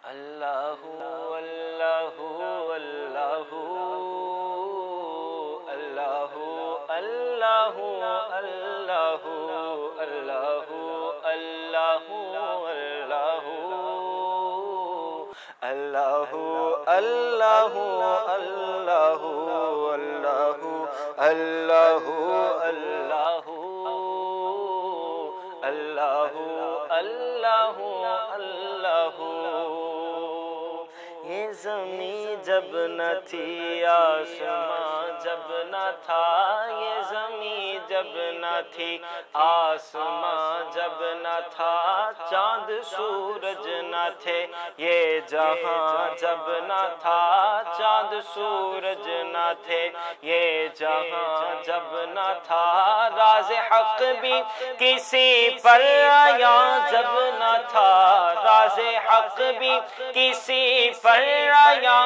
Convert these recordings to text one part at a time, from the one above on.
اللہ اللہ اللہ اللہ اللہ اللہ اللہ اللہ اللہ اللہ اللہ اللہ اللہ اللہ اللہ اللہ یہ زمین جب نہ تھی آسمان جب نہ تھا یہ زمین جب نہ تھی آسمان جب نہ تھا چاند سورج نہ تھے یہ جہاں جب نہ تھا چاند سورج نہ تھے یہ جہاں جب نہ تھا راز حق بھی کسی پر آیا جب نہ تھا راز حق بھی کسی پر آیا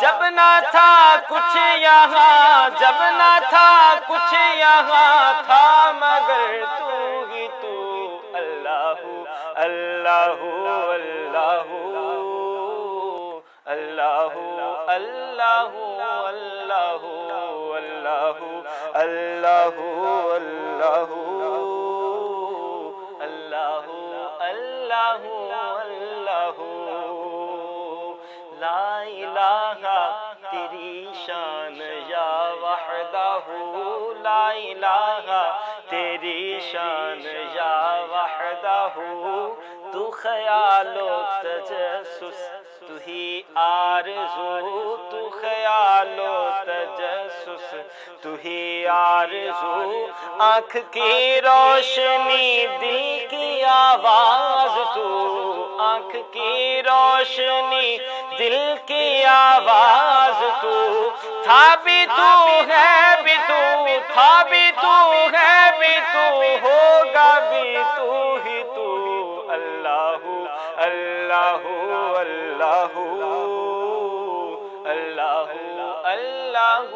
جب نہ تھا کچھ یہاں جب نہ تھا کچھ یہاں تھا مگر تو ہی تو اللہ اللہ اللہ اللہ اللہ اللہ اللہ اللہ اللہ اللہ اللہ اللہ لا الہ تیری شان یا وحدہ لا الہ تیری شان یا وحدہ تو خیال و تجسس تو ہی آرزو تو خیال و تجسس تو ہی آرزو آنکھ کی روشنی دل کی آواز تو آنکھ کی روشنی دل کی آواز تو تھا بھی تو ہے بھی تو تھا بھی تو ہے بھی تو ہوگا بھی تو ہی تو اللہ اللہ اللہ اللہ اللہ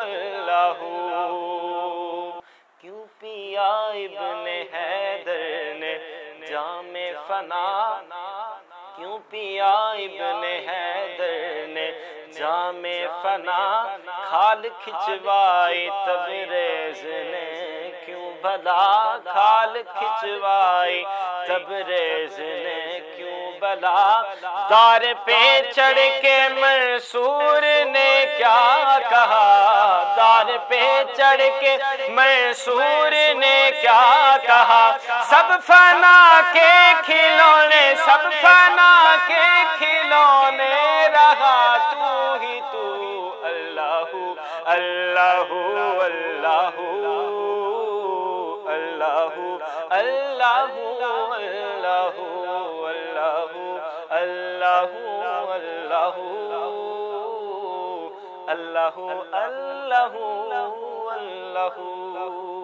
اللہ کیوں پیا ابن حیدر نے جام فنا کیوں پیا ابن حیدر نے جام فنا کھال کھچوائی تبریز نے کیوں بھلا کھال کھچوائی تبریز نے کیوں بلا دار پہ چڑھ کے منصور نے کیا کہا دار پہ چڑھ کے منصور نے کیا کہا سب فنا کے کھلونے سب فنا کے کھلونے رہا تو ہی تو اللہ اللہ اللہ اللہ اللہ اللہ اللہ اللہ اللہ اللہ اللہ